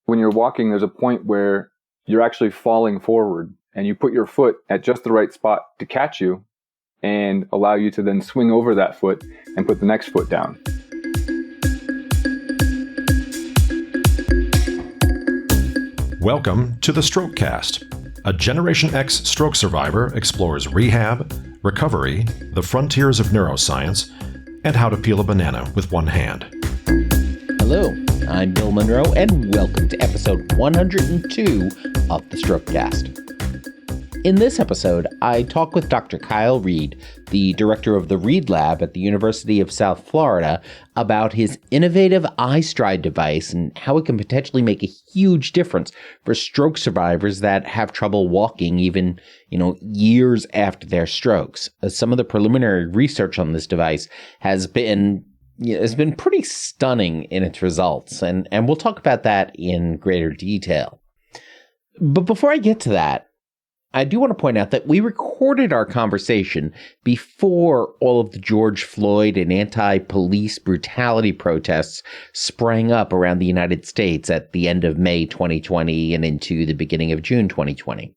when you're walking, there's a point where you're actually falling forward and you put your foot at just the right spot to catch you and allow you to then swing over that foot and put the next foot down. Welcome to the Strokecast. A Generation X stroke survivor explores rehab, recovery, the frontiers of neuroscience, and how to peel a banana with one hand. Hello, I'm Bill Monroe, and welcome to episode 102 of the Strokecast. In this episode, I talk with Dr. Kyle Reed, the director of the Reed Lab at the University of South Florida, about his innovative iStride device and how it can potentially make a huge difference for stroke survivors that have trouble walking even, years after their strokes. Some of the preliminary research on this device has been pretty stunning in its results, and we'll talk about that in greater detail. But before I get to that, I do want to point out that we recorded our conversation before all of the George Floyd and anti-police brutality protests sprang up around the United States at the end of May 2020 and into the beginning of June 2020.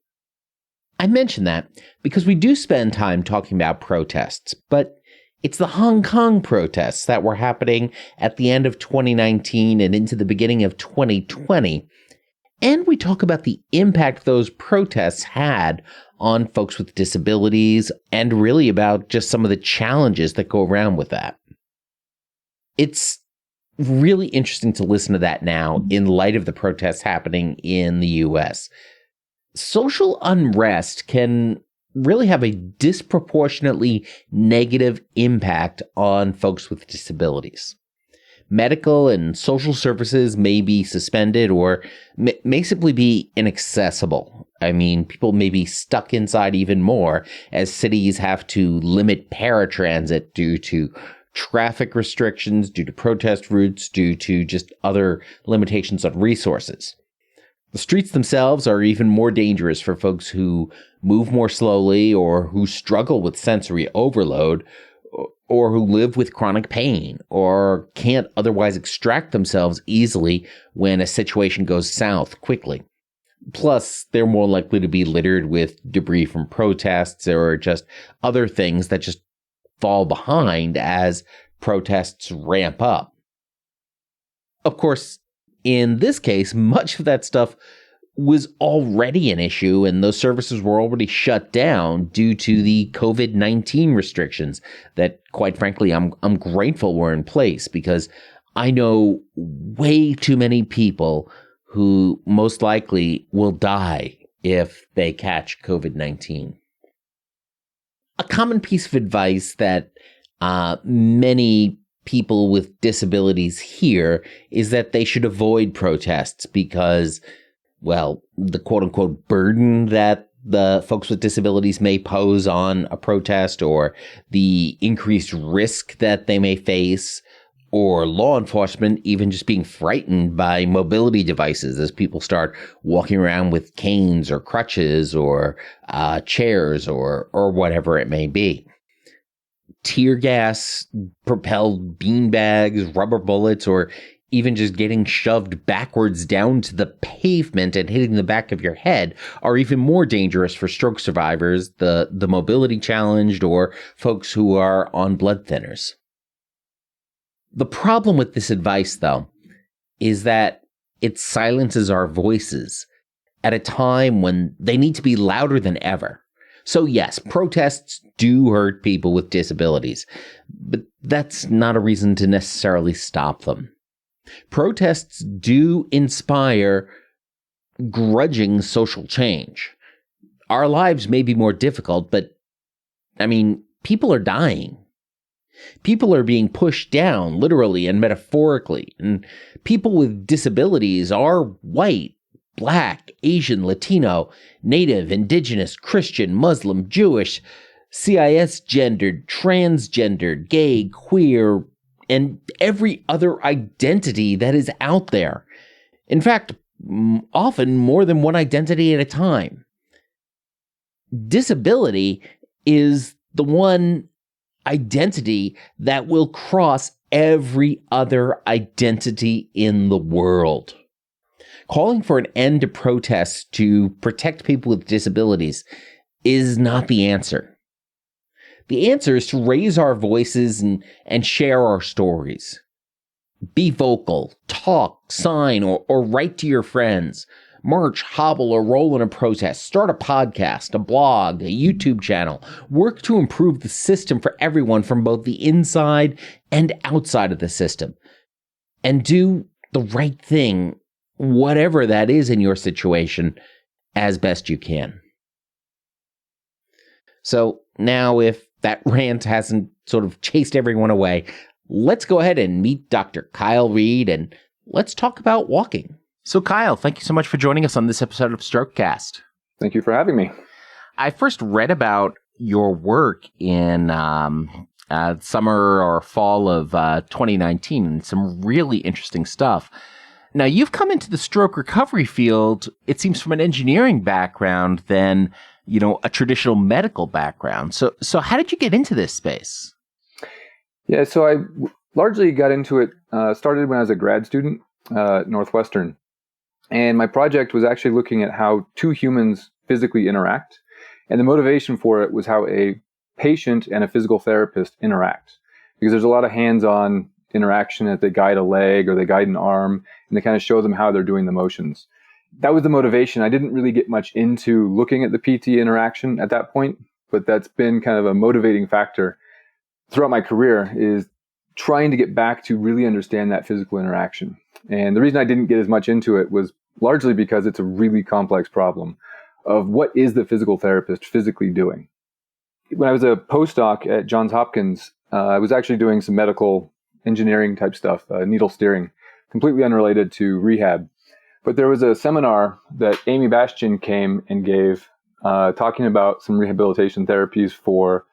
I mention that because we do spend time talking about protests, but it's the Hong Kong protests that were happening at the end of 2019 and into the beginning of 2020. And we talk about the impact those protests had on folks with disabilities and really about just some of the challenges that go around with that. It's really interesting to listen to that now in light of the protests happening in the US. Social unrest can really have a disproportionately negative impact on folks with disabilities. Medical and social services may be suspended or may simply be inaccessible. I mean, people may be stuck inside even more as cities have to limit paratransit due to traffic restrictions, due to protest routes, due to just other limitations on resources. The streets themselves are even more dangerous for folks who move more slowly or who struggle with sensory overload, or who live with chronic pain, or can't otherwise extract themselves easily when a situation goes south quickly. Plus, they're more likely to be littered with debris from protests or just other things that just fall behind as protests ramp up. Of course, in this case, much of that stuff was already an issue, and those services were already shut down due to the COVID-19 restrictions that, quite frankly, I'm grateful were in place, because I know way too many people who most likely will die if they catch COVID-19. A common piece of advice that many people with disabilities hear is that they should avoid protests because, well, the quote-unquote burden that the folks with disabilities may pose on a protest, or the increased risk that they may face, or law enforcement even just being frightened by mobility devices as people start walking around with canes or crutches or chairs or whatever it may be. Tear gas, propelled beanbags, rubber bullets, or even just getting shoved backwards down to the pavement and hitting the back of your head are even more dangerous for stroke survivors, the mobility challenged, or folks who are on blood thinners. The problem with this advice, though, is that it silences our voices at a time when they need to be louder than ever. So yes, protests do hurt people with disabilities, but that's not a reason to necessarily stop them. Protests do inspire grudging social change. Our lives may be more difficult, but, people are dying. People are being pushed down, literally and metaphorically, and people with disabilities are white, Black, Asian, Latino, Native, Indigenous, Christian, Muslim, Jewish, cis-gendered, transgendered, gay, queer, and every other identity that is out there. In fact, often more than one identity at a time. Disability is the one identity that will cross every other identity in the world. calling for an end to protests to protect people with disabilities is not the answer. The answer is to raise our voices and share our stories. Be vocal, talk, sign, or write to your friends. March, hobble, or roll in a protest. Start a podcast, a blog, a YouTube channel. Work to improve the system for everyone from both the inside and outside of the system. And do the right thing, whatever that is in your situation, as best you can. So now, if that rant hasn't sort of chased everyone away, let's go ahead and meet Dr. Kyle Reed and let's talk about walking. So Kyle, thank you so much for joining us on this episode of Strokecast. Thank you for having me. I first read about your work in summer or fall of 2019, and some really interesting stuff. Now, you've come into the stroke recovery field, it seems, from an engineering background than, a traditional medical background. So how did you get into this space? Yeah, so I largely got into it, started when I was a grad student at Northwestern. And my project was actually looking at how two humans physically interact. And the motivation for it was how a patient and a physical therapist interact. Because there's a lot of hands-on interaction as they guide a leg or they guide an arm, and they kind of show them how they're doing the motions. That was the motivation. I didn't really get much into looking at the PT interaction at that point, but that's been kind of a motivating factor throughout my career, is trying to get back to really understand that physical interaction. And the reason I didn't get as much into it was largely because it's a really complex problem of what is the physical therapist physically doing. When I was a postdoc at Johns Hopkins, I was actually doing some medical engineering type stuff, needle steering, completely unrelated to rehab. But there was a seminar that Amy Bastian came and gave, talking about some rehabilitation therapies for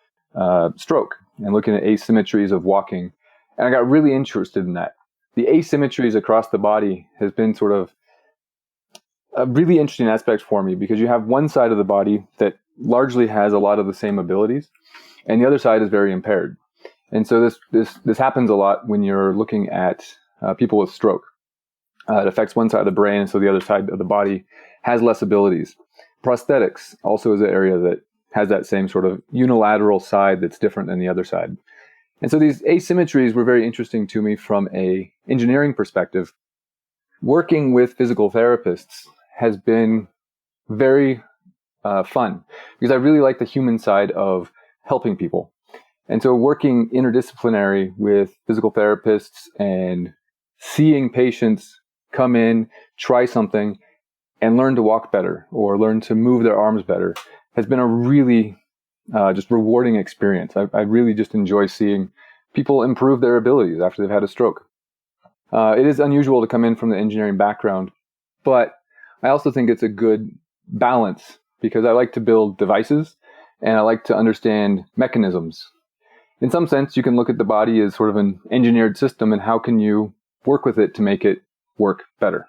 stroke and looking at asymmetries of walking. And I got really interested in that. The asymmetries across the body has been sort of a really interesting aspect for me, because you have one side of the body that largely has a lot of the same abilities, and the other side is very impaired. And so this happens a lot when you're looking at people with stroke. It affects one side of the brain, and so the other side of the body has less abilities. Prosthetics also is an area that has that same sort of unilateral side that's different than the other side. And so these asymmetries were very interesting to me from an engineering perspective. Working with physical therapists has been very fun, because I really like the human side of helping people. And so working interdisciplinary with physical therapists and seeing patients come in, try something, and learn to walk better or learn to move their arms better has been a really just rewarding experience. I really just enjoy seeing people improve their abilities after they've had a stroke. It is unusual to come in from the engineering background, but I also think it's a good balance, because I like to build devices and I like to understand mechanisms. In some sense, you can look at the body as sort of an engineered system, and how can you work with it to make it work better?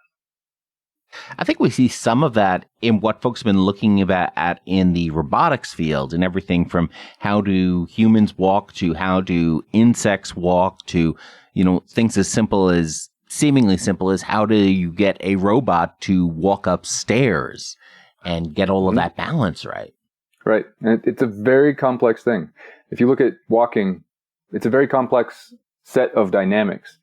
I think we see some of that in what folks have been looking at in the robotics field, and everything from how do humans walk to how do insects walk to, things as seemingly simple as how do you get a robot to walk upstairs and get all of that balance right. Right. And it's a very complex thing. If you look at walking, it's a very complex set of dynamics.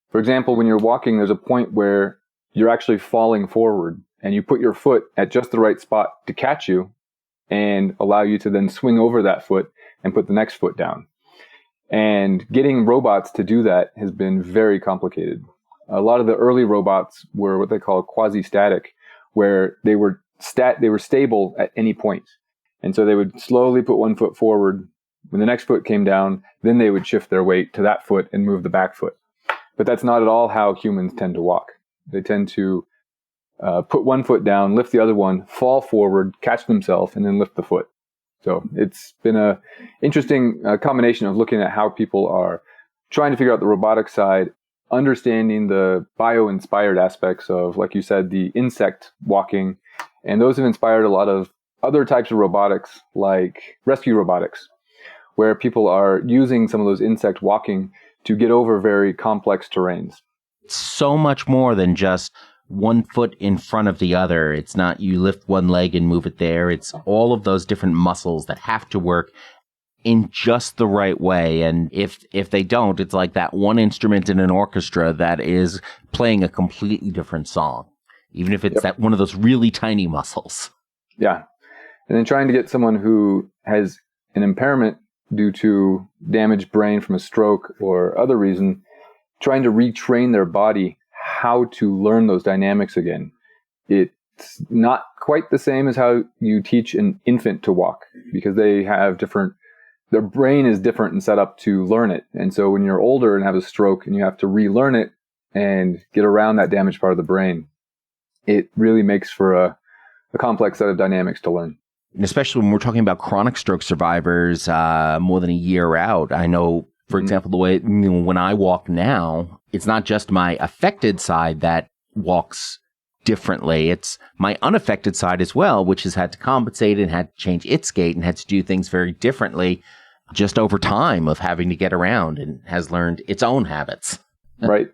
For example, when you're walking, there's a point where you're actually falling forward, and you put your foot at just the right spot to catch you and allow you to then swing over that foot and put the next foot down. And getting robots to do that has been very complicated. A lot of the early robots were what they call quasi-static, where they were stable at any point. And so they would slowly put one foot forward. When the next foot came down, then they would shift their weight to that foot and move the back foot. But that's not at all how humans tend to walk. They tend to put one foot down, lift the other one, fall forward, catch themselves, and then lift the foot. So it's been an interesting combination of looking at how people are trying to figure out the robotic side, understanding the bio-inspired aspects of, like you said, the insect walking. And those have inspired a lot of other types of robotics, like rescue robotics, where people are using some of those insect walking to get over very complex terrains. So much more than just one foot in front of the other. It's not you lift one leg and move it there. It's all of those different muscles that have to work in just the right way. And if they don't, it's like that one instrument in an orchestra that is playing a completely different song, even if it's that one of those really tiny muscles. Yeah. And then trying to get someone who has an impairment due to damaged brain from a stroke or other reason, trying to retrain their body how to learn those dynamics again. It's not quite the same as how you teach an infant to walk, because they have their brain is different and set up to learn it. And so when you're older and have a stroke and you have to relearn it and get around that damaged part of the brain, it really makes for a complex set of dynamics to learn. And especially when we're talking about chronic stroke survivors more than a year out. I know, for example, the way when I walk now, it's not just my affected side that walks differently. It's my unaffected side as well, which has had to compensate and had to change its gait and had to do things very differently just over time of having to get around, and has learned its own habits. Right.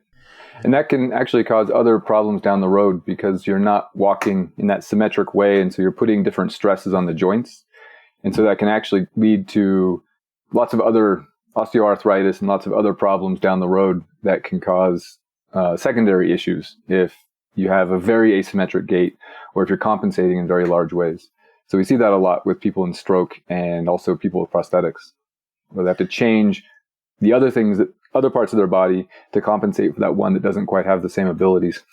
And that can actually cause other problems down the road because you're not walking in that symmetric way. And so you're putting different stresses on the joints. And so that can actually lead to lots of other osteoarthritis and lots of other problems down the road that can cause secondary issues if you have a very asymmetric gait or if you're compensating in very large ways. So we see that a lot with people in stroke and also people with prosthetics, where they have to change the other things, other parts of their body to compensate for that one that doesn't quite have the same abilities.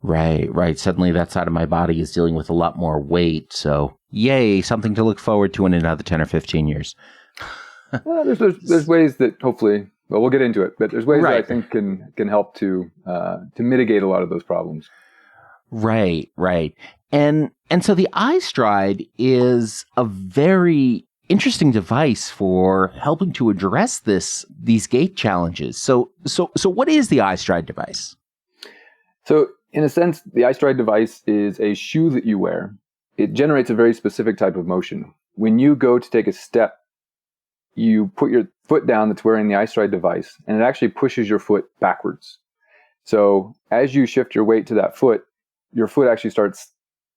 Right. Suddenly that side of my body is dealing with a lot more weight. So yay, something to look forward to in another 10 or 15 years. Well, there's ways that hopefully, well, we'll get into it, but there's ways that I think can help to mitigate a lot of those problems. Right. And so the iStride is a very interesting device for helping to address these gait challenges. So what is the iStride device? So in a sense, the iStride device is a shoe that you wear. It generates a very specific type of motion. When you go to take a step, you put your foot down that's wearing the iStride device, and it actually pushes your foot backwards. So as you shift your weight to that foot, your foot actually starts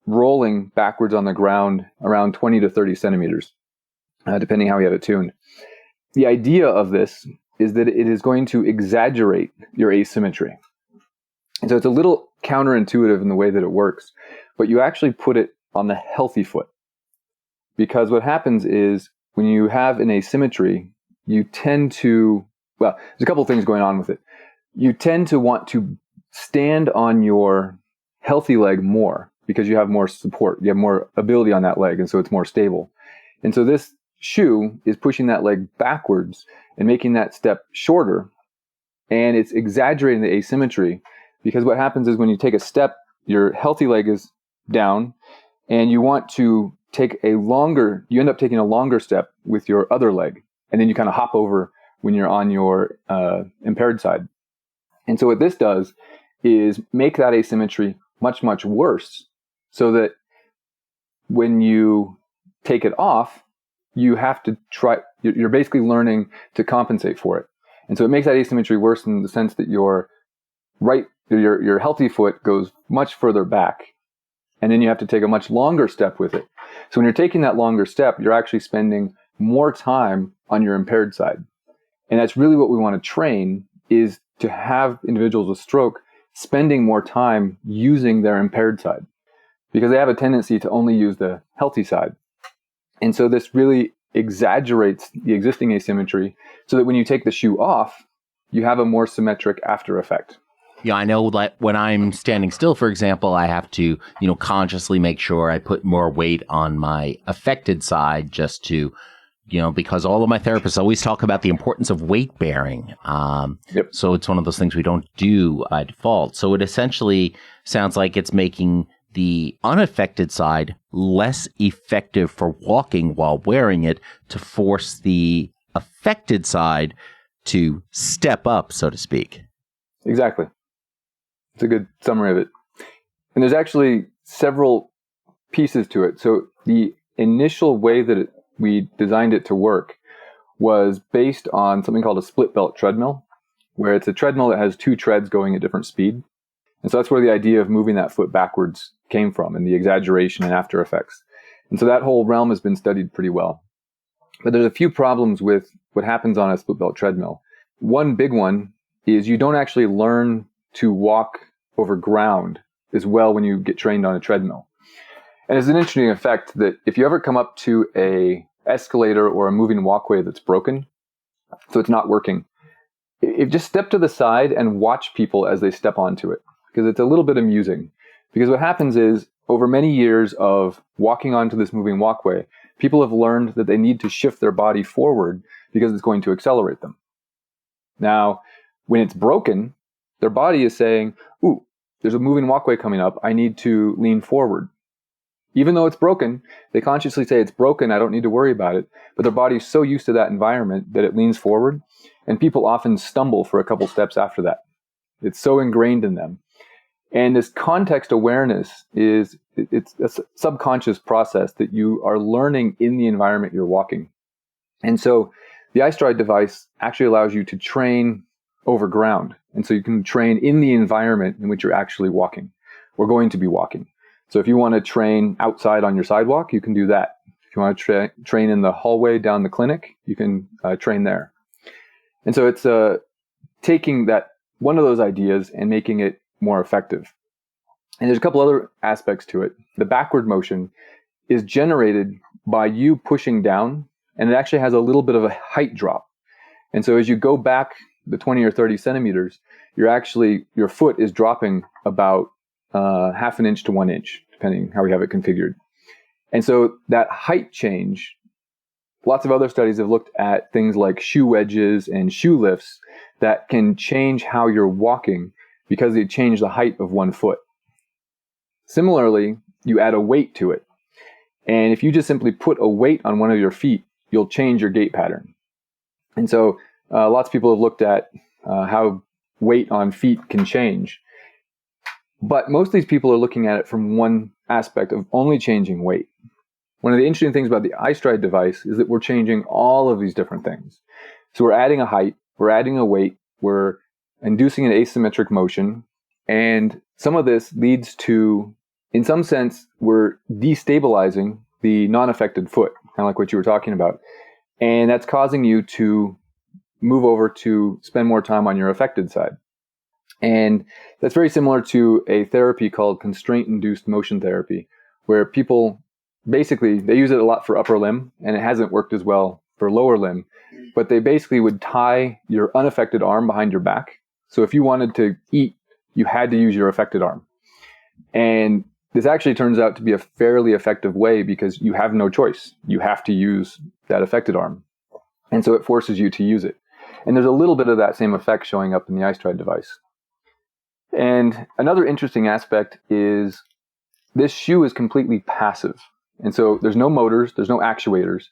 rolling backwards on the ground around 20 to 30 centimeters. Depending how you have it tuned. The idea of this is that it is going to exaggerate your asymmetry. And so it's a little counterintuitive in the way that it works, but you actually put it on the healthy foot. Because what happens is when you have an asymmetry, you tend to, well, there's a couple of things going on with it. You tend to want to stand on your healthy leg more because you have more support. You have more ability on that leg, and so it's more stable. And so this shoe is pushing that leg backwards and making that step shorter, and it's exaggerating the asymmetry, because what happens is when you take a step, your healthy leg is down, and you want to you end up taking a longer step with your other leg, and then you kind of hop over when you're on your impaired side. And so what this does is make that asymmetry much, much worse, so that when you take it off, you have to you're basically learning to compensate for it. And so it makes that asymmetry worse in the sense that your healthy foot goes much further back, and then you have to take a much longer step with it. So when you're taking that longer step, you're actually spending more time on your impaired side. And that's really what we want to train, is to have individuals with stroke spending more time using their impaired side, because they have a tendency to only use the healthy side. And so this really exaggerates the existing asymmetry so that when you take the shoe off, you have a more symmetric after effect. Yeah, I know, like when I'm standing still, for example, I have to, consciously make sure I put more weight on my affected side, just to, because all of my therapists always talk about the importance of weight bearing. So it's one of those things we don't do by default. So it essentially sounds like it's making the unaffected side less effective for walking while wearing it, to force the affected side to step up, so to speak. Exactly. It's a good summary of it. And there's actually several pieces to it. So the initial way that we designed it to work was based on something called a split belt treadmill, where it's a treadmill that has two treads going at different speed. And so that's where the idea of moving that foot backwards came from, and the exaggeration and after effects. And so that whole realm has been studied pretty well. But there's a few problems with what happens on a split belt treadmill. One big one is you don't actually learn to walk over ground as well when you get trained on a treadmill. And it's an interesting effect that if you ever come up to a escalator or a moving walkway that's broken, so it's not working, if just step to the side and watch people as they step onto it, because it's a little bit amusing. Because what happens is, over many years of walking onto this moving walkway, people have learned that they need to shift their body forward because it's going to accelerate them. Now, when it's broken, their body is saying, ooh, there's a moving walkway coming up, I need to lean forward. Even though it's broken, they consciously say it's broken, I don't need to worry about it. But their body's so used to that environment that it leans forward, and people often stumble for a couple steps after that. It's so ingrained in them. And this context awareness it's a subconscious process that you are learning in the environment you're walking. And so the iStride device actually allows you to train over ground. And so you can train in the environment in which you're actually walking or going to be walking. So if you want to train outside on your sidewalk, you can do that. If you want to train in the hallway down the clinic, you can train there. And so it's taking that one of those ideas and making it more effective. And there's a couple other aspects to it. The backward motion is generated by you pushing down, and it actually has a little bit of a height drop. And so as you go back the 20 or 30 centimeters, your foot is dropping about half an inch to 1 inch, depending how we have it configured. And so that height change, lots of other studies have looked at things like shoe wedges and shoe lifts that can change how you're walking because they change the height of one foot. Similarly, you add a weight to it. And if you just simply put a weight on one of your feet, you'll change your gait pattern. And so lots of people have looked at how weight on feet can change. But most of these people are looking at it from one aspect of only changing weight. One of the interesting things about the iStride device is that we're changing all of these different things. So we're adding a height, we're adding a weight, we're inducing an asymmetric motion, and some of this leads to, in some sense, we're destabilizing the non-affected foot, kind of like what you were talking about. And that's causing you to move over to spend more time on your affected side. And that's very similar to a therapy called constraint-induced motion therapy, where people basically, they use it a lot for upper limb, and it hasn't worked as well for lower limb. But they basically would tie your unaffected arm behind your back. So if you wanted to eat, you had to use your affected arm. And this actually turns out to be a fairly effective way because you have no choice. You have to use that affected arm. And so it forces you to use it. And there's a little bit of that same effect showing up in the iStride device. And another interesting aspect is this shoe is completely passive. And so there's no motors, there's no actuators.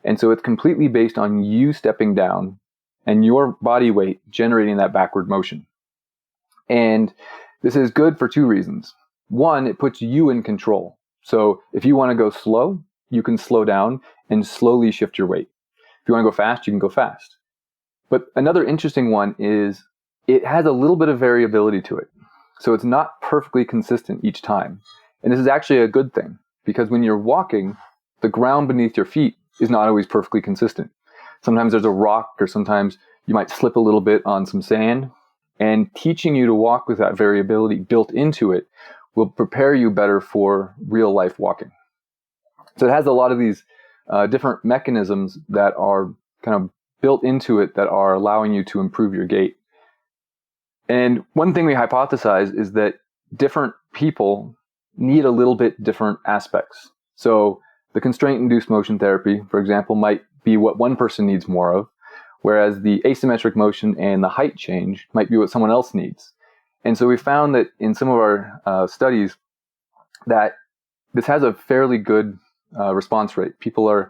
And so it's completely based on you stepping down and your body weight generating that backward motion. And this is good for two reasons. One, it puts you in control. So if you want to go slow, you can slow down and slowly shift your weight. If you want to go fast, you can go fast. But another interesting one is it has a little bit of variability to it. So it's not perfectly consistent each time. And this is actually a good thing because when you're walking, the ground beneath your feet is not always perfectly consistent. Sometimes there's a rock, or sometimes you might slip a little bit on some sand. And teaching you to walk with that variability built into it will prepare you better for real life walking. So it has a lot of these different mechanisms that are kind of built into it that are allowing you to improve your gait. And one thing we hypothesize is that different people need a little bit different aspects. So the constraint-induced motion therapy, for example, might be what one person needs more of, whereas the asymmetric motion and the height change might be what someone else needs. And so we found that in some of our studies that this has a fairly good response rate. People a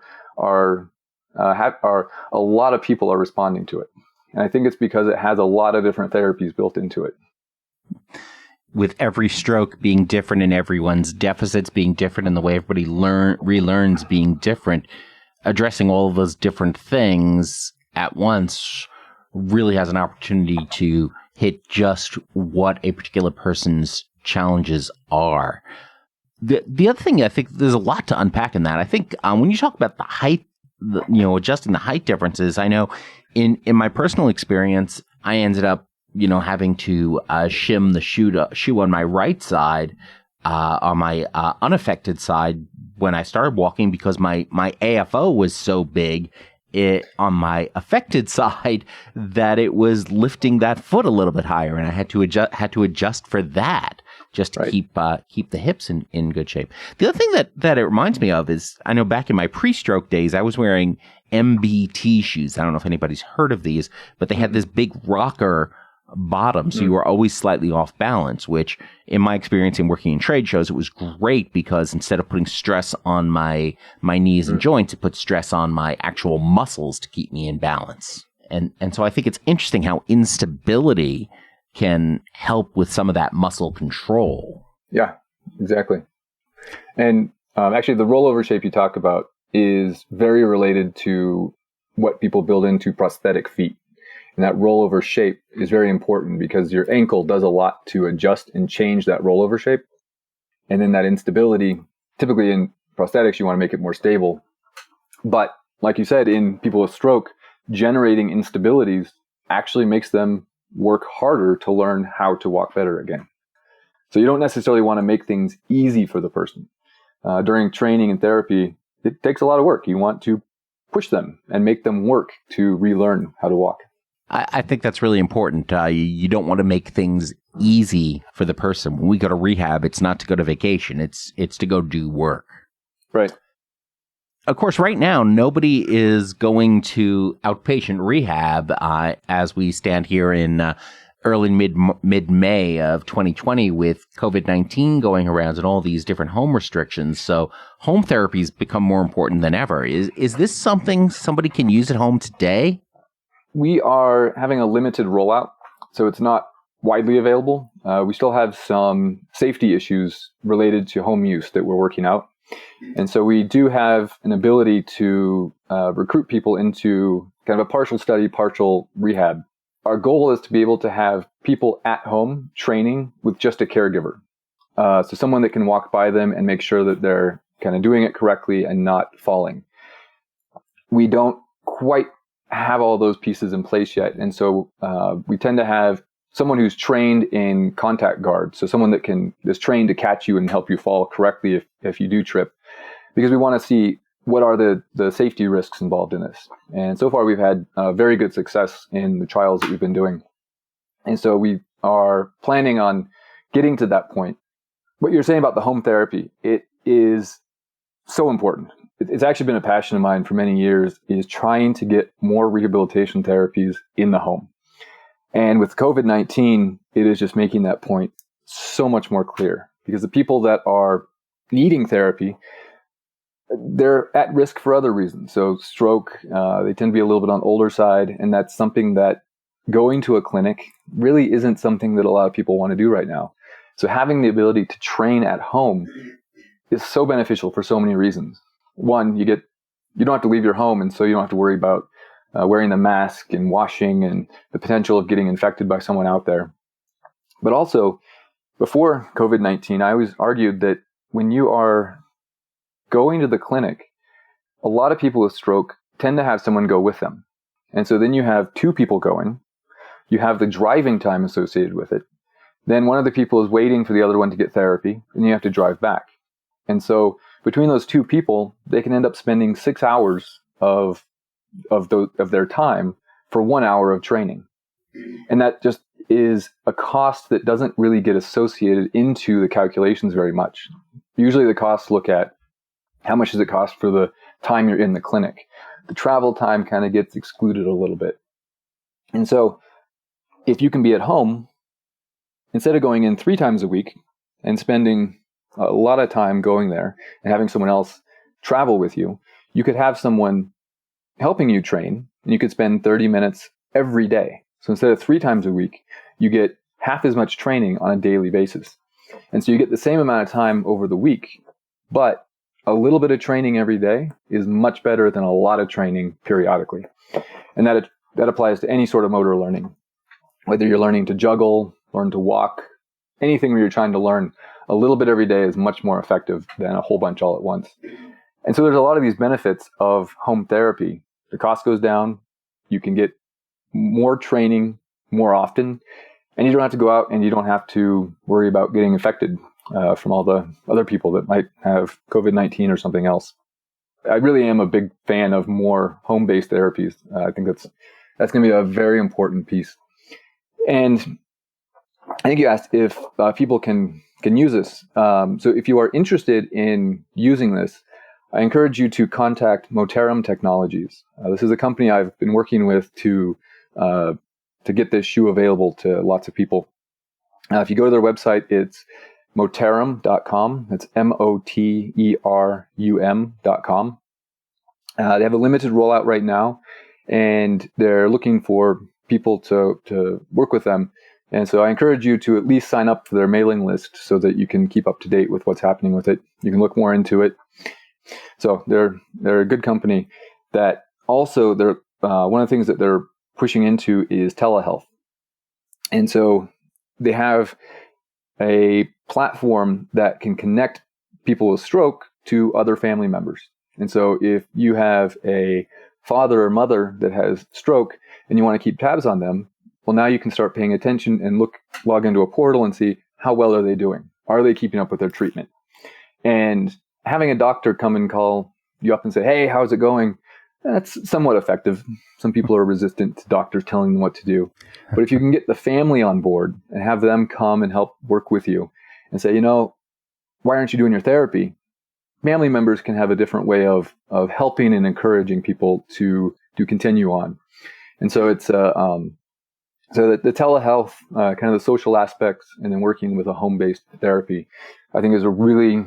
lot of people are responding to it. And I think it's because it has a lot of different therapies built into it. With every stroke being different and everyone's deficits being different and the way everybody relearns being different, addressing all of those different things at once really has an opportunity to hit just what a particular person's challenges are. The other thing, I think there's a lot to unpack in that. I think when you talk about the height, adjusting the height differences, I know in my personal experience, I ended up, having to shim the shoe on my right side, on my unaffected side when I started walking, because my AFO was so big on my affected side that it was lifting that foot a little bit higher, and I had to adjust for that just to keep the hips in good shape. The other thing that it reminds me of is, I know back in my pre-stroke days, I was wearing MBT shoes. I don't know if anybody's heard of these, but they had this big rocker bottom, so you were always slightly off balance, which in my experience in working in trade shows, it was great because instead of putting stress on my knees and joints, it put stress on my actual muscles to keep me in balance. And so I think it's interesting how instability can help with some of that muscle control. Yeah, exactly. And actually, the rollover shape you talk about is very related to what people build into prosthetic feet. And that rollover shape is very important because your ankle does a lot to adjust and change that rollover shape. And then that instability, typically in prosthetics, you want to make it more stable. But like you said, in people with stroke, generating instabilities actually makes them work harder to learn how to walk better again. So you don't necessarily want to make things easy for the person. During training and therapy, it takes a lot of work. You want to push them and make them work to relearn how to walk. I think that's really important. You don't want to make things easy for the person. When we go to rehab, it's not to go to vacation. It's to go do work. Right. Of course, right now, nobody is going to outpatient rehab as we stand here in early mid-May of 2020 with COVID-19 going around and all these different home restrictions. So home therapy has become more important than ever. Is this something somebody can use at home today? We are having a limited rollout, so it's not widely available. We still have some safety issues related to home use that we're working out. And so we do have an ability to recruit people into kind of a partial study, partial rehab. Our goal is to be able to have people at home training with just a caregiver. So someone that can walk by them and make sure that they're kind of doing it correctly and not falling. We don't quite have all those pieces in place yet. And so we tend to have someone who's trained in contact guard. So someone that is trained to catch you and help you fall correctly if you do trip, because we want to see what are the safety risks involved in this. And so far we've had very good success in the trials that we've been doing. And so we are planning on getting to that point. What you're saying about the home therapy, it is so important. It's actually been a passion of mine for many years, is trying to get more rehabilitation therapies in the home. And with COVID-19, it is just making that point so much more clear, because the people that are needing therapy, they're at risk for other reasons. So stroke, they tend to be a little bit on the older side. And that's something that going to a clinic really isn't something that a lot of people want to do right now. So having the ability to train at home is so beneficial for so many reasons. One, you don't have to leave your home, and so you don't have to worry about wearing the mask and washing and the potential of getting infected by someone out there. But also, before COVID-19, I always argued that when you are going to the clinic, a lot of people with stroke tend to have someone go with them. And so then you have two people going, you have the driving time associated with it. Then one of the people is waiting for the other one to get therapy, and you have to drive back. And so between those two people, they can end up spending 6 hours of their time for 1 hour of training. And that just is a cost that doesn't really get associated into the calculations very much. Usually the costs look at how much does it cost for the time you're in the clinic. The travel time kind of gets excluded a little bit. And so if you can be at home, instead of going in 3 times a week and spending a lot of time going there and having someone else travel with you, you could have someone helping you train, and you could spend 30 minutes every day. So instead of 3 times a week, you get half as much training on a daily basis. And so you get the same amount of time over the week, but a little bit of training every day is much better than a lot of training periodically. And that applies to any sort of motor learning. whether you're learning to juggle, learn to walk, anything where you're trying to learn a little bit every day is much more effective than a whole bunch all at once. And so there's a lot of these benefits of home therapy. The cost goes down. You can get more training more often, and you don't have to go out and you don't have to worry about getting infected from all the other people that might have COVID-19 or something else. I really am a big fan of more home-based therapies. I think that's going to be a very important piece. And I think you asked if people can use this. So if you are interested in using this, I encourage you to contact Moterum Technologies. This is a company I've been working with to get this shoe available to lots of people. If you go to their website, it's moterum.com. That's moterum.com. They have a limited rollout right now, and they're looking for people to work with them. And so I encourage you to at least sign up for their mailing list so that you can keep up to date with what's happening with it. You can look more into it. So they're a good company that also they're one of the things that they're pushing into is telehealth. And so they have a platform that can connect people with stroke to other family members. And so if you have a father or mother that has stroke and you want to keep tabs on them, well, now you can start paying attention and log into a portal and see how well are they doing? Are they keeping up with their treatment? And having a doctor come and call you up and say, hey, how's it going? That's somewhat effective. Some people are resistant to doctors telling them what to do. But if you can get the family on board and have them come and help work with you and say, why aren't you doing your therapy? Family members can have a different way of helping and encouraging people to continue on. And so it's so the telehealth, kind of the social aspects, and then working with a home-based therapy, I think is a really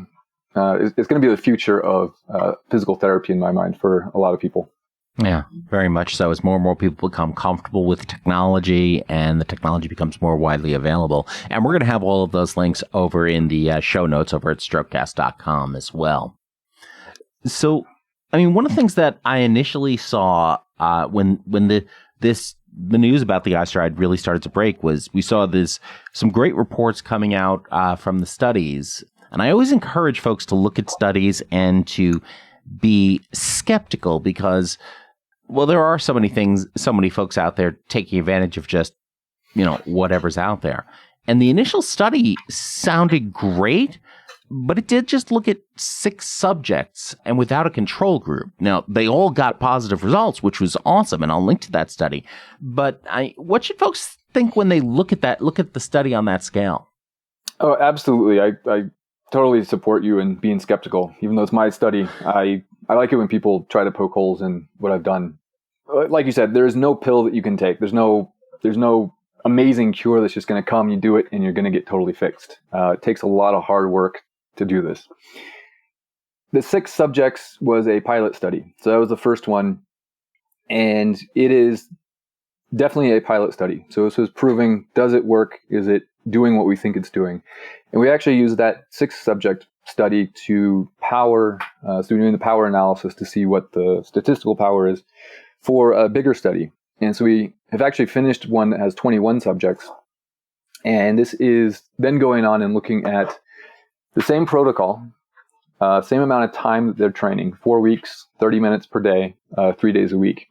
it's going to be the future of physical therapy in my mind for a lot of people. Yeah, very much so. As more and more people become comfortable with technology and the technology becomes more widely available. And we're going to have all of those links over in the show notes over at Strokecast.com as well. So, I mean, one of the things that I initially saw when the news about the iStride really started to break was we saw some great reports coming out from the studies. And I always encourage folks to look at studies and to be skeptical because, well, there are so many folks out there taking advantage of just, whatever's out there. And the initial study sounded great, but it did just look at 6 subjects and without a control group. Now, they all got positive results, which was awesome, and I'll link to that study. But what should folks think when they look at the study on that scale? Oh, absolutely. I totally support you in being skeptical. Even though it's my study, I like it when people try to poke holes in what I've done. Like you said, there's no pill that you can take. There's no amazing cure that's just going to come, you do it, and you're going to get totally fixed. It takes a lot of hard work to do this. The 6 subjects was a pilot study. So that was the first one. And it is definitely a pilot study. So this was proving, does it work? Is it doing what we think it's doing? And we actually used that 6 subject study to power, so we're doing the power analysis to see what the statistical power is for a bigger study. And so we have actually finished one that has 21 subjects. And this is then going on and looking at the same protocol, same amount of time that they're training, 4 weeks, 30 minutes per day, 3 days a week.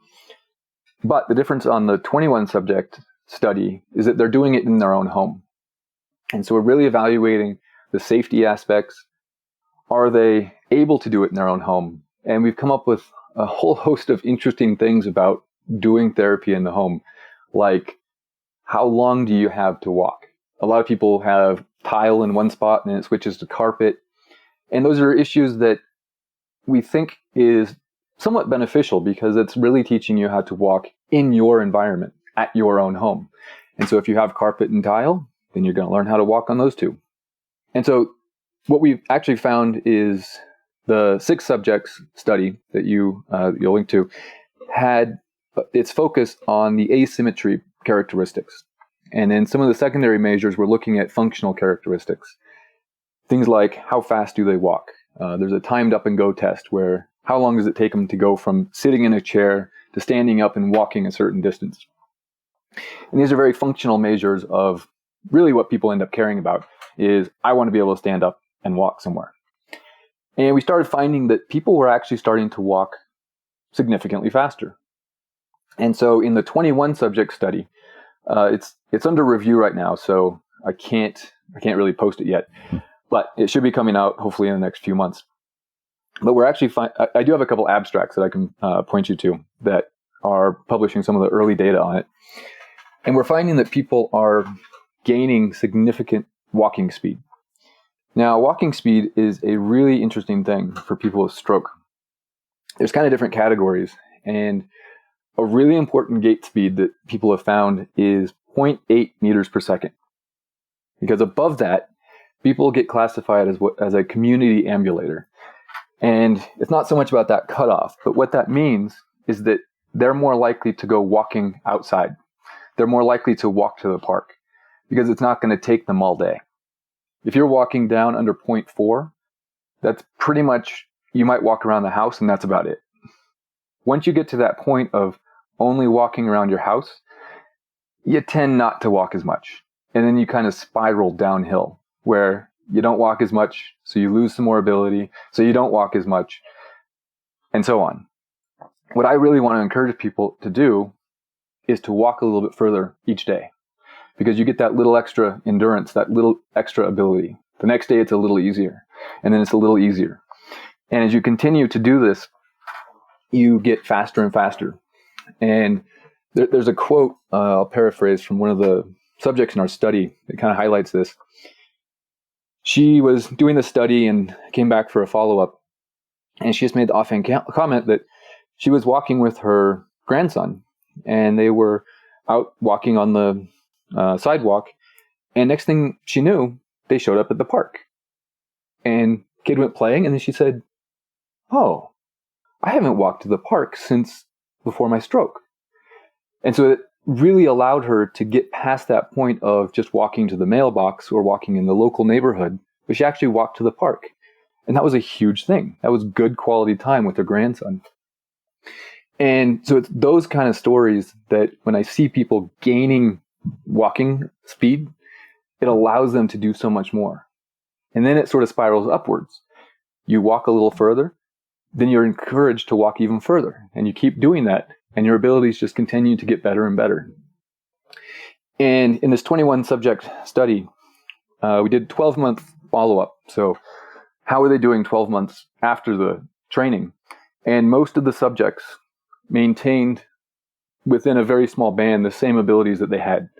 But the difference on the 21 subject study is that they're doing it in their own home. And so we're really evaluating the safety aspects. Are they able to do it in their own home? And we've come up with a whole host of interesting things about doing therapy in the home, like how long do you have to walk? A lot of people have tile in one spot and then it switches to carpet. And those are issues that we think is somewhat beneficial because it's really teaching you how to walk in your environment at your own home. And so if you have carpet and tile, then you're going to learn how to walk on those two. And so what we've actually found is the 6 subjects study that you'll link to had its focus on the asymmetry characteristics. And then some of the secondary measures were looking at functional characteristics. Things like how fast do they walk? There's a timed up and go test where how long does it take them to go from sitting in a chair to standing up and walking a certain distance? And these are very functional measures of really what people end up caring about is I want to be able to stand up and walk somewhere. And we started finding that people were actually starting to walk significantly faster. And so in the 21 subject study, it's under review right now, so I can't really post it yet, but it should be coming out hopefully in the next few months. But we're actually I do have a couple abstracts that I can point you to that are publishing some of the early data on it. And we're finding that people are gaining significant walking speed. Now, walking speed is a really interesting thing for people with stroke. There's kind of different categories, and a really important gait speed that people have found is 0.8 meters per second. Because above that, people get classified as a community ambulator. And it's not so much about that cutoff, but what that means is that they're more likely to go walking outside. They're more likely to walk to the park because it's not going to take them all day. If you're walking down under 0.4, that's pretty much, you might walk around the house and that's about it. Once you get to that point of only walking around your house, you tend not to walk as much. And then you kind of spiral downhill where you don't walk as much, so you lose some more ability, so you don't walk as much, and so on. What I really want to encourage people to do is to walk a little bit further each day, because you get that little extra endurance, that little extra ability. The next day it's a little easier, and then it's a little easier. And as you continue to do this, you get faster and faster. And there's a quote, I'll paraphrase, from one of the subjects in our study that kind of highlights this. She was doing the study and came back for a follow-up, and she just made the offhand comment that she was walking with her grandson, and they were out walking on the sidewalk, and next thing she knew, they showed up at the park. And kid went playing, and then she said, "Oh, I haven't walked to the park since before my stroke." And so it really allowed her to get past that point of just walking to the mailbox or walking in the local neighborhood, but she actually walked to the park. And that was a huge thing. That was good quality time with her grandson. And so it's those kind of stories that when I see people gaining walking speed, it allows them to do so much more. And then it sort of spirals upwards. You walk a little further, then you're encouraged to walk even further. And you keep doing that, and your abilities just continue to get better and better. And in this 21 subject study, we did 12-month follow-up. So how are they doing 12 months after the training? And most of the subjects maintained within a very small band the same abilities that they had.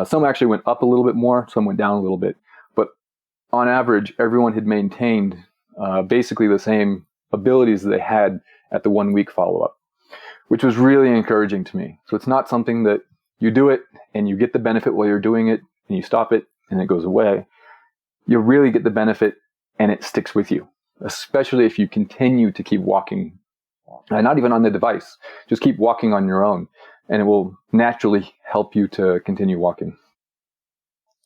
Some actually went up a little bit more, some went down a little bit. But on average, everyone had maintained basically the same abilities that they had at the 1 week follow-up, which was really encouraging to me. So it's not something that you do it and you get the benefit while you're doing it and you stop it and it goes away. You really get the benefit and it sticks with you, especially if you continue to keep walking, not even on the device, just keep walking on your own, and it will naturally help you to continue walking.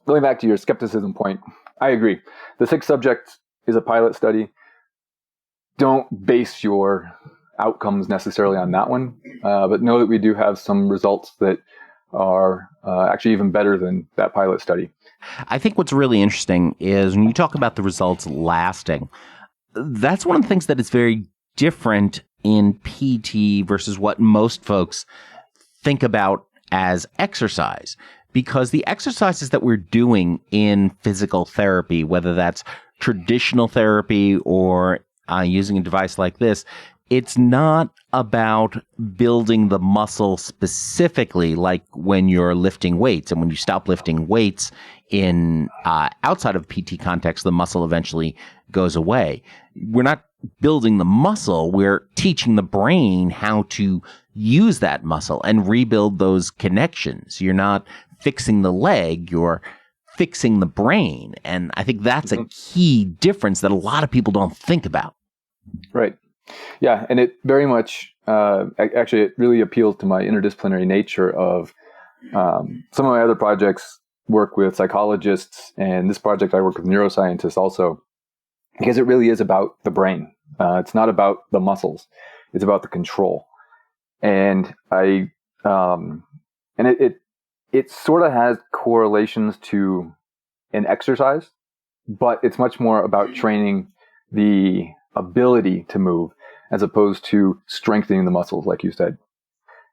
Going back to your skepticism point, I agree. The 6 subjects is a pilot study. Don't base your outcomes necessarily on that one, but know that we do have some results that are actually even better than that pilot study. I think what's really interesting is when you talk about the results lasting, that's one of the things that is very different in PT versus what most folks think about as exercise. Because the exercises that we're doing in physical therapy, whether that's traditional therapy or using a device like this, it's not about building the muscle specifically like when you're lifting weights. And when you stop lifting weights in outside of PT context, the muscle eventually goes away. We're not building the muscle. We're teaching the brain how to use that muscle and rebuild those connections. You're not fixing the leg. You're fixing the brain. And I think that's a key difference that a lot of people don't think about. Right. Yeah. And it very much, actually, it really appeals to my interdisciplinary nature of some of my other projects work with psychologists, and this project I work with neuroscientists also, because it really is about the brain. It's not about the muscles. It's about the control. And it it sort of has correlations to an exercise, but it's much more about training the ability to move as opposed to strengthening the muscles, like you said.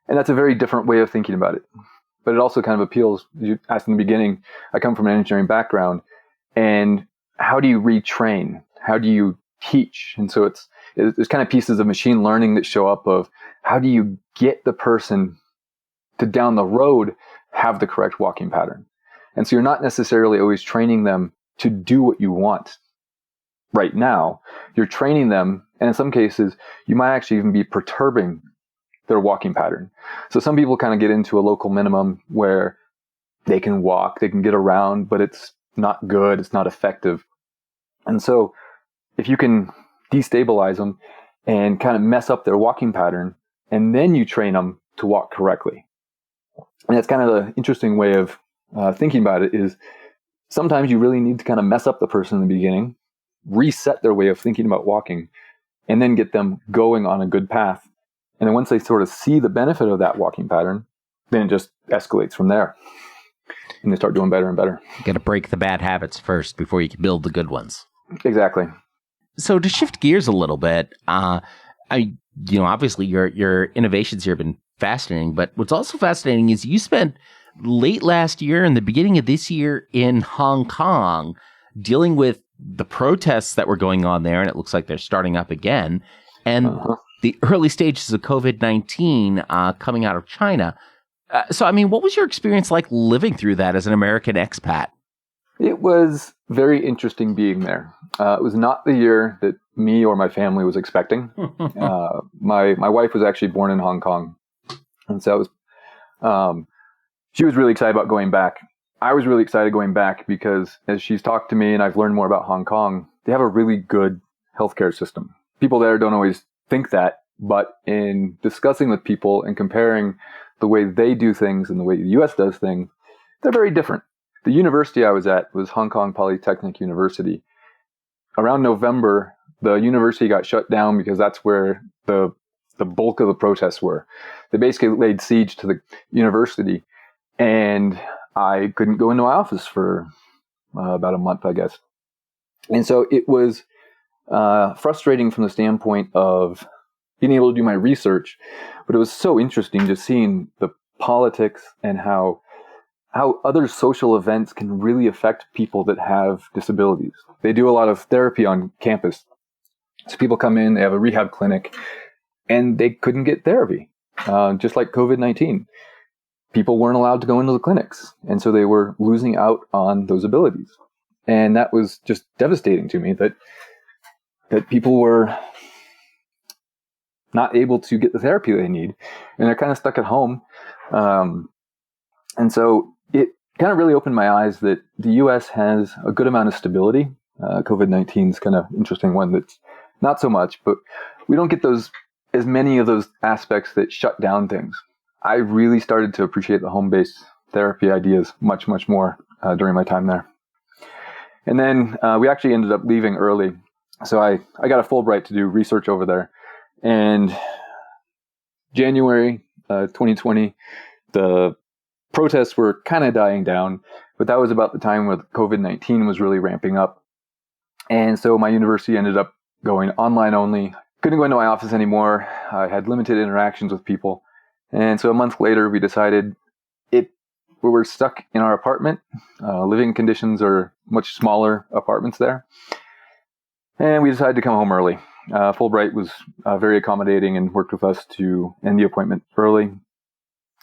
And that's a very different way of thinking about it. But it also kind of appeals, you asked in the beginning, I come from an engineering background, and how do you retrain? How do you teach? And so there's kind of pieces of machine learning that show up of how do you get the person to down the road have the correct walking pattern. And so you're not necessarily always training them to do what you want right now. You're training them, and in some cases, you might actually even be perturbing their walking pattern. So some people kind of get into a local minimum where they can walk, they can get around, but it's not good, it's not effective. And so if you can destabilize them and kind of mess up their walking pattern, and then you train them to walk correctly. And that's kind of the interesting way of thinking about it is sometimes you really need to kind of mess up the person in the beginning, reset their way of thinking about walking, and then get them going on a good path. And then once they sort of see the benefit of that walking pattern, then it just escalates from there. And they start doing better and better. You got to break the bad habits first before you can build the good ones. Exactly. So to shift gears a little bit, obviously your innovations here have been fascinating, but what's also fascinating is you spent late last year and the beginning of this year in Hong Kong dealing with the protests that were going on there, and it looks like they're starting up again, and the early stages of COVID-19 coming out of China. So, what was your experience like living through that as an American expat? It was very interesting being there. It was not the year that me or my family was expecting. My wife was actually born in Hong Kong. And so she was really excited about going back. I was really excited going back because as she's talked to me and I've learned more about Hong Kong, they have a really good healthcare system. People there don't always think that, but in discussing with people and comparing the way they do things and the way the U.S. does things, they're very different. The university I was at was Hong Kong Polytechnic University. Around November, the university got shut down because that's where the bulk of the protests were. They basically laid siege to the university, and I couldn't go into my office for about a month, I guess. And so it was frustrating from the standpoint of being able to do my research, but it was so interesting just seeing the politics and how other social events can really affect people that have disabilities. They do a lot of therapy on campus. So people come in, they have a rehab clinic, and they couldn't get therapy, just like COVID-19. People weren't allowed to go into the clinics, and so they were losing out on those abilities. And that was just devastating to me that people were not able to get the therapy they need, and they're kind of stuck at home. And so it kind of really opened my eyes that the U.S. has a good amount of stability. COVID-19 is kind of an interesting one that's not so much, but we don't get as many of those aspects that shut down things. I really started to appreciate the home-based therapy ideas much, much more during my time there. And then we actually ended up leaving early. So I got a Fulbright to do research over there. And January 2020, the protests were kind of dying down, but that was about the time where COVID-19 was really ramping up. And so my university ended up going online only. Couldn't go into my office anymore. I had limited interactions with people. And so a month later, we decided we were stuck in our apartment. Living conditions are much smaller apartments there. And we decided to come home early. Fulbright was very accommodating and worked with us to end the appointment early.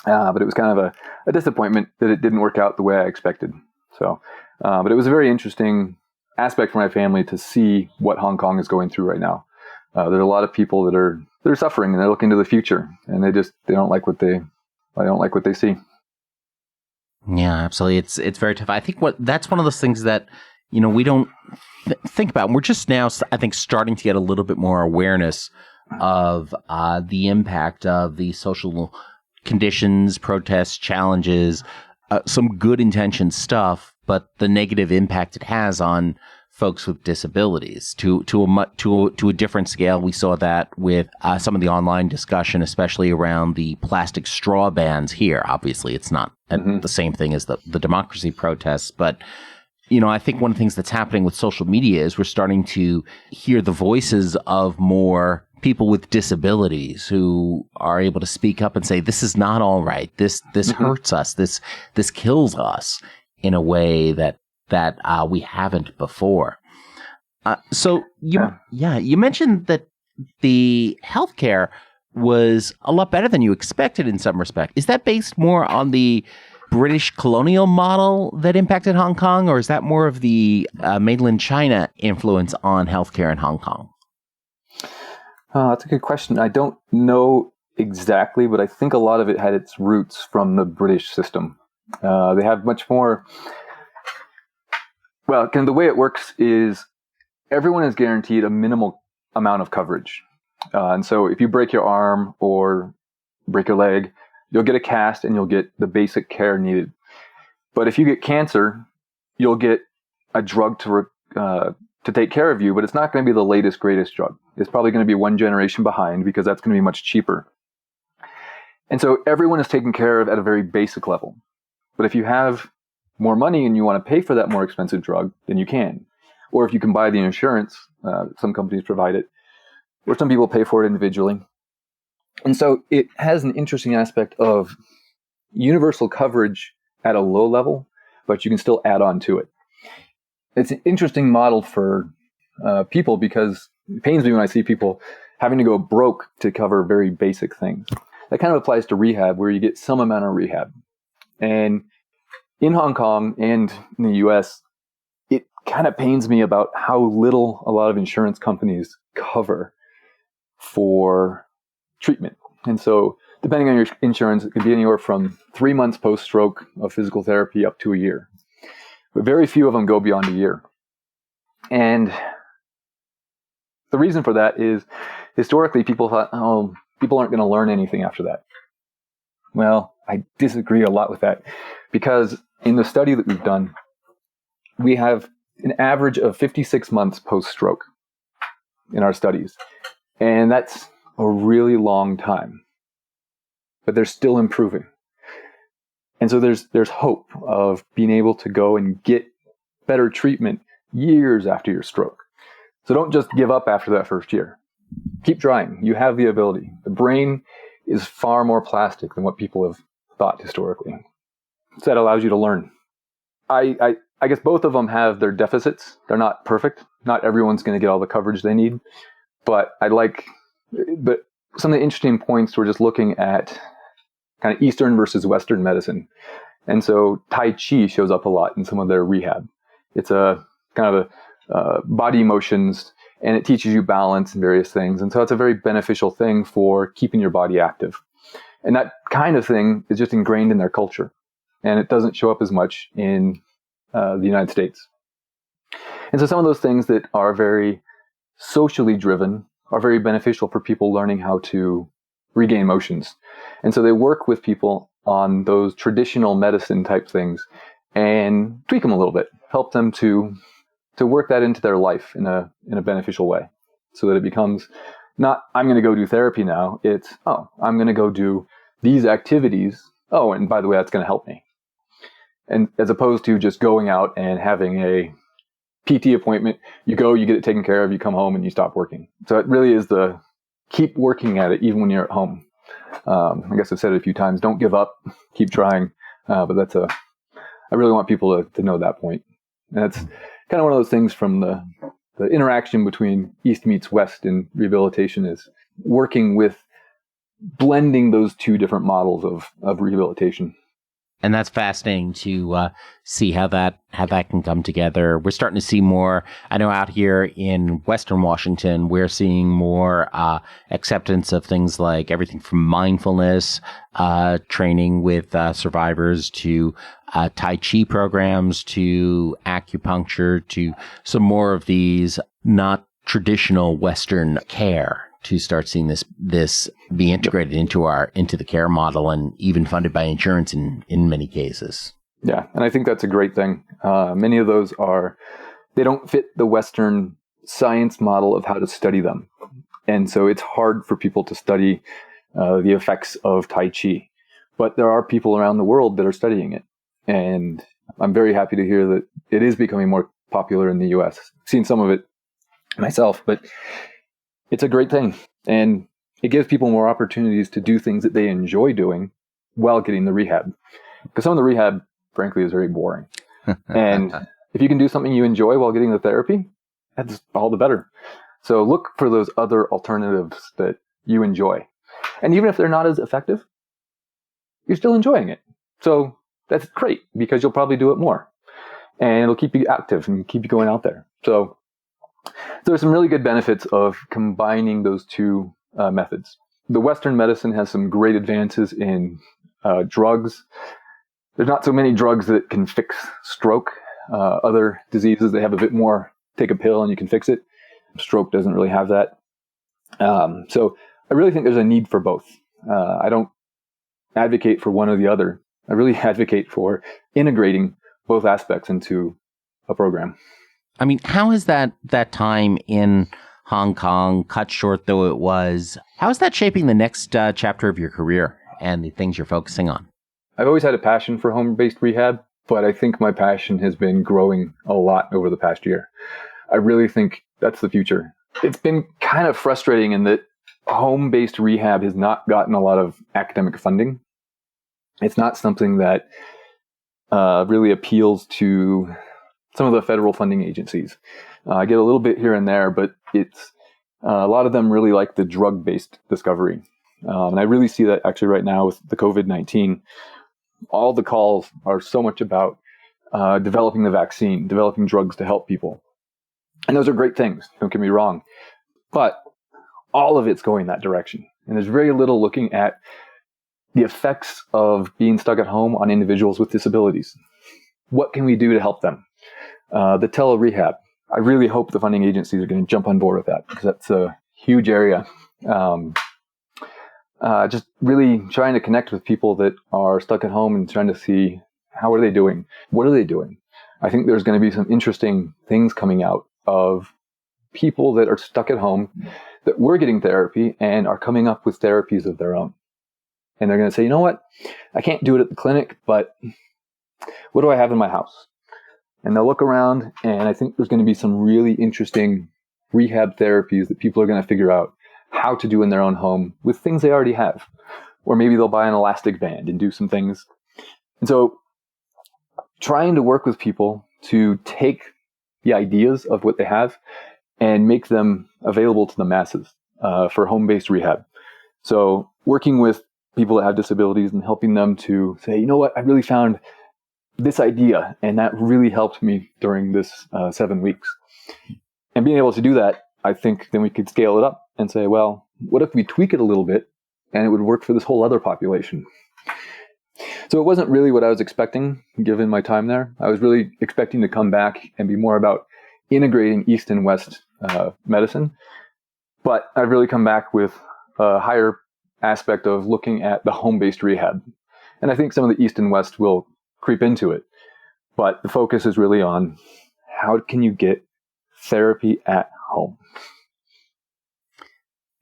But it was kind of a disappointment that it didn't work out the way I expected. So, but it was a very interesting aspect for my family to see what Hong Kong is going through right now. There are a lot of people that are suffering and they're looking to the future, and they don't like what they see. Yeah, absolutely. It's very tough. I think that's one of those things that we don't think about. We're just now, I think, starting to get a little bit more awareness of the impact of the social conditions, protests, challenges, some good intention stuff, but the negative impact it has on folks with disabilities to a different scale. We saw that with some of the online discussion, especially around the plastic straw bans here. Obviously, it's not the same thing as the democracy protests, but I think one of the things that's happening with social media is we're starting to hear the voices of more people with disabilities who are able to speak up and say, this is not all right. This hurts us. This kills us in a way that we haven't before. So you mentioned that the healthcare was a lot better than you expected in some respect. Is that based more on the British colonial model that impacted Hong Kong, or is that more of the mainland China influence on healthcare in Hong Kong? That's a good question. I don't know exactly, but I think a lot of it had its roots from the British system. They have much more. Well, kind of the way it works is everyone is guaranteed a minimal amount of coverage. And so if you break your arm or break your leg, you'll get a cast and you'll get the basic care needed. But if you get cancer, you'll get a drug to take care of you, but it's not going to be the latest, greatest drug. It's probably going to be one generation behind because that's going to be much cheaper. And so everyone is taken care of at a very basic level. But if you have more money and you want to pay for that more expensive drug, then you can. Or if you can buy the insurance, some companies provide it, or some people pay for it individually. And so it has an interesting aspect of universal coverage at a low level, but you can still add on to it. It's an interesting model for people because it pains me when I see people having to go broke to cover very basic things. That kind of applies to rehab, where you get some amount of rehab. And in Hong Kong and in the US, it kind of pains me about how little a lot of insurance companies cover for treatment. And so depending on your insurance, it could be anywhere from 3 months post-stroke of physical therapy up to a year. But very few of them go beyond a year. And the reason for that is historically people thought, people aren't going to learn anything after that. Well, I disagree a lot with that, because in the study that we've done, we have an average of 56 months post-stroke in our studies. And that's a really long time, but they're still improving. And so there's hope of being able to go and get better treatment years after your stroke. So don't just give up after that first year. Keep trying. You have the ability. The brain is far more plastic than what people have thought historically. So that allows you to learn. I guess both of them have their deficits. They're not perfect. Not everyone's going to get all the coverage they need. But some of the interesting points were just looking at kind of Eastern versus Western medicine. And so Tai Chi shows up a lot in some of their rehab. It's a kind of body motions, and it teaches you balance and various things. And so it's a very beneficial thing for keeping your body active. And that kind of thing is just ingrained in their culture. And it doesn't show up as much in the United States. And so some of those things that are very socially driven are very beneficial for people learning how to regain motions. And so they work with people on those traditional medicine type things and tweak them a little bit, help them to work that into their life in a beneficial way, so that it becomes not, I'm going to go do therapy now. It's, I'm going to go do these activities. Oh, and by the way, that's going to help me. And as opposed to just going out and having a PT appointment, you go, you get it taken care of, you come home and you stop working. So it really is the keep working at it even when you're at home. I guess I've said it a few times, don't give up, keep trying. But I really want people to know that point. And that's kind of one of those things from the interaction between East meets West in rehabilitation, is working with blending those two different models of rehabilitation. And that's fascinating to see how that can come together. We're starting to see more. I know out here in Western Washington, we're seeing more acceptance of things like everything from mindfulness training with survivors to Tai Chi programs to acupuncture to some more of these not traditional Western care, to start seeing this be integrated into the care model and even funded by insurance in many cases. Yeah, and I think that's a great thing. Many of those are they don't fit the Western science model of how to study them. And so it's hard for people to study the effects of Tai Chi. But there are people around the world that are studying it. And I'm very happy to hear that it is becoming more popular in the US. I've seen some of it myself, but it's a great thing. And it gives people more opportunities to do things that they enjoy doing while getting the rehab. Because some of the rehab, frankly, is very boring. And if you can do something you enjoy while getting the therapy, that's all the better. So look for those other alternatives that you enjoy. And even if they're not as effective, you're still enjoying it. So that's great, because you'll probably do it more. And it'll keep you active and keep you going out there. So there's some really good benefits of combining those two methods. The Western medicine has some great advances in drugs. There's not so many drugs that can fix stroke. Other diseases, they have a bit more, take a pill and you can fix it. Stroke doesn't really have that. So I really think there's a need for both. I don't advocate for one or the other. I really advocate for integrating both aspects into a program. I mean, how is that time in Hong Kong, cut short though it was, how is that shaping the next chapter of your career and the things you're focusing on? I've always had a passion for home-based rehab, but I think my passion has been growing a lot over the past year. I really think that's the future. It's been kind of frustrating in that home-based rehab has not gotten a lot of academic funding. It's not something that really appeals to some of the federal funding agencies. I get a little bit here and there, but it's a lot of them really like the drug-based discovery. And I really see that actually right now with the COVID-19. All the calls are so much about developing the vaccine, developing drugs to help people. And those are great things, don't get me wrong. But all of it's going that direction. And there's very little looking at the effects of being stuck at home on individuals with disabilities. What can we do to help them? The tele-rehab. I really hope the funding agencies are going to jump on board with that, because that's a huge area. Just really trying to connect with people that are stuck at home and trying to see, how are they doing? What are they doing? I think there's going to be some interesting things coming out of people that are stuck at home that were getting therapy and are coming up with therapies of their own. And they're going to say, you know what? I can't do it at the clinic, but what do I have in my house? And they'll look around, and I think there's going to be some really interesting rehab therapies that people are going to figure out how to do in their own home with things they already have. Or maybe they'll buy an elastic band and do some things. And so trying to work with people to take the ideas of what they have and make them available to the masses for home-based rehab. So working with people that have disabilities and helping them to say, you know what, I really found this idea, and that really helped me during this 7 weeks. And being able to do that, I think then we could scale it up and say, well, what if we tweak it a little bit and it would work for this whole other population? So it wasn't really what I was expecting, given my time there. I was really expecting to come back and be more about integrating East and West medicine. But I've really come back with a higher aspect of looking at the home-based rehab. And I think some of the East and West will creep into it. But the focus is really on how can you get therapy at home.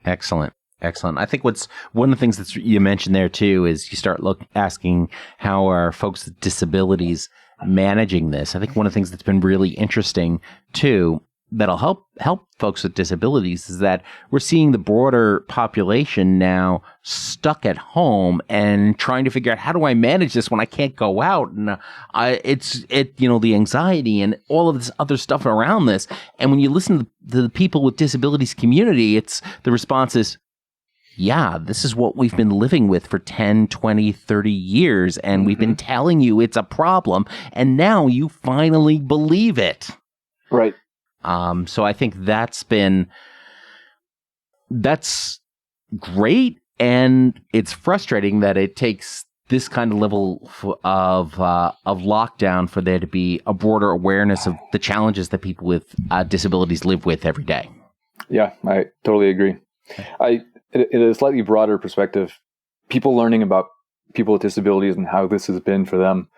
Excellent. Excellent. I think what's one of the things that you mentioned there too is you start asking how are folks with disabilities managing this. I think one of the things that's been really interesting too that'll help folks with disabilities is that we're seeing the broader population now stuck at home and trying to figure out, how do I manage this when I can't go out? And the anxiety and all of this other stuff around this. And when you listen to the people with disabilities community, it's the response is, yeah, this is what we've been living with for 10, 20, 30 years. And we've been telling you it's a problem. And now you finally believe it. Right. So I think that's great, and it's frustrating that it takes this kind of level of lockdown for there to be a broader awareness of the challenges that people with disabilities live with every day. Yeah, I totally agree. In a slightly broader perspective, people learning about people with disabilities and how this has been for them.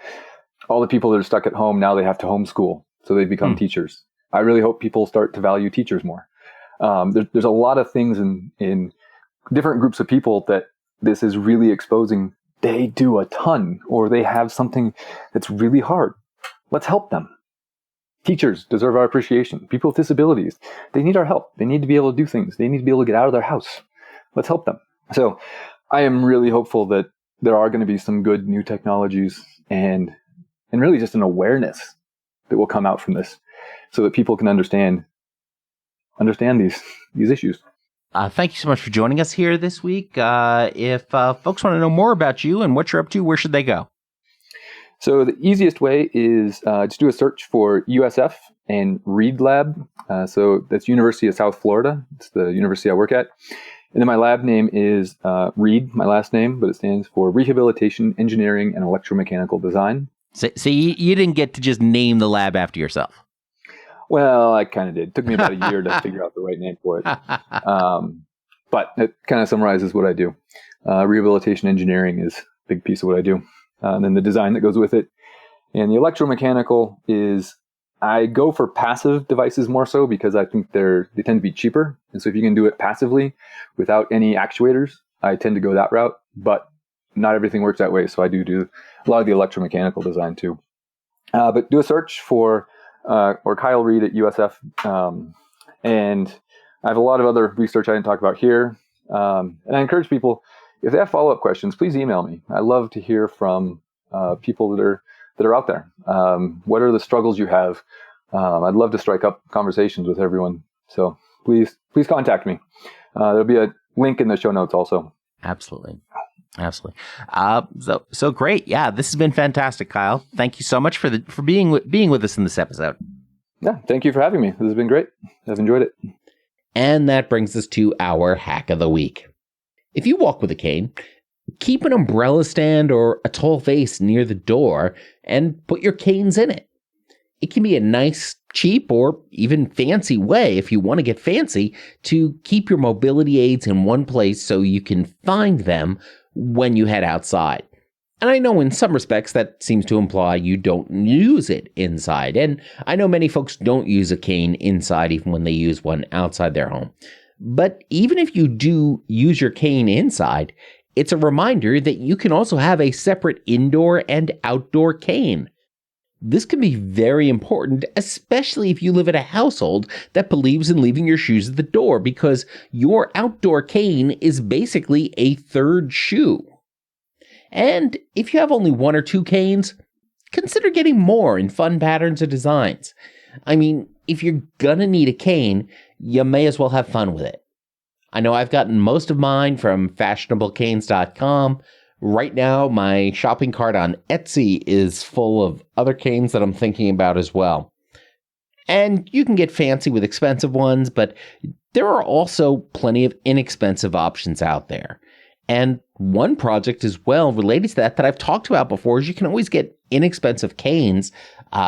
All the people that are stuck at home, now they have to homeschool, so they become teachers. I really hope people start to value teachers more. There's a lot of things in different groups of people that this is really exposing. They do a ton, or they have something that's really hard. Let's help them. Teachers deserve our appreciation. People with disabilities, they need our help. They need to be able to do things. They need to be able to get out of their house. Let's help them. So I am really hopeful that there are going to be some good new technologies and really just an awareness that will come out from this so that people can understand these issues. Thank you so much for joining us here this week. If folks want to know more about you and what you're up to, where should they go? So the easiest way is just do a search for USF and Reed Lab. So that's University of South Florida. It's the university I work at. And then my lab name is Reed, my last name, but it stands for Rehabilitation, Engineering, and Electromechanical Design. So you didn't get to just name the lab after yourself. Well, I kind of did. It took me about a year to figure out the right name for it. But it kind of summarizes what I do. Rehabilitation engineering is a big piece of what I do. And then the design that goes with it. And the electromechanical is, I go for passive devices more so because I think they tend to be cheaper. And so if you can do it passively without any actuators, I tend to go that route. But not everything works that way. So I do a lot of the electromechanical design too. But do a search for or Kyle Reed at USF. And I have a lot of other research I didn't talk about here. And I encourage people, if they have follow-up questions, please email me. I love to hear from people that are out there. What are the struggles you have? I'd love to strike up conversations with everyone. So please contact me. There'll be a link in the show notes also. Absolutely. So great. Yeah, this has been fantastic, Kyle. Thank you so much for being with us in this episode. Yeah, thank you for having me. This has been great. I've enjoyed it. And that brings us to our hack of the week. If you walk with a cane, keep an umbrella stand or a tall vase near the door and put your canes in it. It can be a nice, cheap, or even fancy way, if you want to get fancy, to keep your mobility aids in one place so you can find them when you head outside. And I know in some respects that seems to imply you don't use it inside. And I know many folks don't use a cane inside even when they use one outside their home. But even if you do use your cane inside, it's a reminder that you can also have a separate indoor and outdoor cane. This can be very important, especially if you live in a household that believes in leaving your shoes at the door, because your outdoor cane is basically a third shoe. And if you have only one or two canes, consider getting more in fun patterns or designs. I mean, if you're gonna need a cane, you may as well have fun with it. I know I've gotten most of mine from fashionablecanes.com. Right now, my shopping cart on Etsy is full of other canes that I'm thinking about as well. And you can get fancy with expensive ones, but there are also plenty of inexpensive options out there. And one project as well related to that I've talked about before is you can always get inexpensive canes,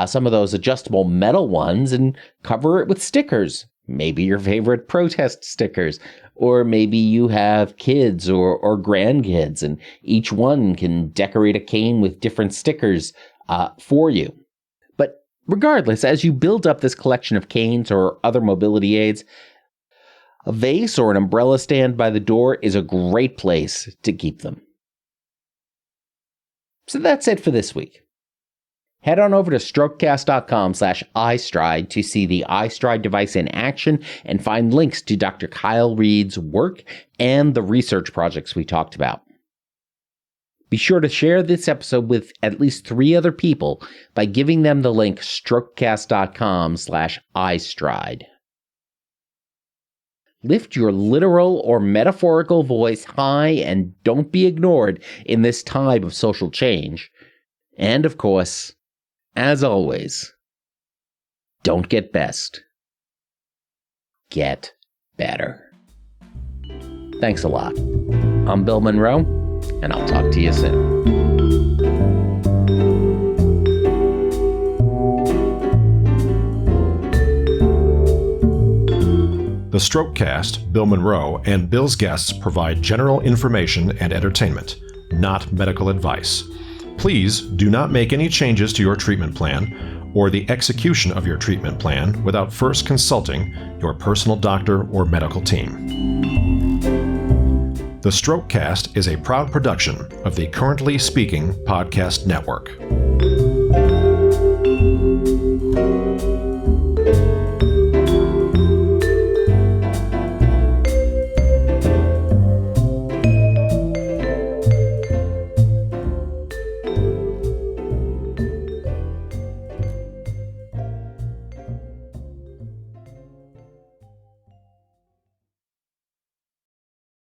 some of those adjustable metal ones, and cover it with stickers. Maybe your favorite protest stickers, or maybe you have kids or grandkids, and each one can decorate a cane with different stickers for you. But regardless, as you build up this collection of canes or other mobility aids, a vase or an umbrella stand by the door is a great place to keep them. So that's it for this week. Head on over to Strokecast.com/iStride to see the iStride device in action and find links to Dr. Kyle Reed's work and the research projects we talked about. Be sure to share this episode with at least 3 other people by giving them the link Strokecast.com/iStride. Lift your literal or metaphorical voice high and don't be ignored in this time of social change. And of course, as always, don't get best. Get better. Thanks a lot. I'm Bill Monroe, and I'll talk to you soon. The Strokecast, Bill Monroe, and Bill's guests provide general information and entertainment, not medical advice. Please do not make any changes to your treatment plan or the execution of your treatment plan without first consulting your personal doctor or medical team. The Strokecast is a proud production of the Currently Speaking Podcast Network.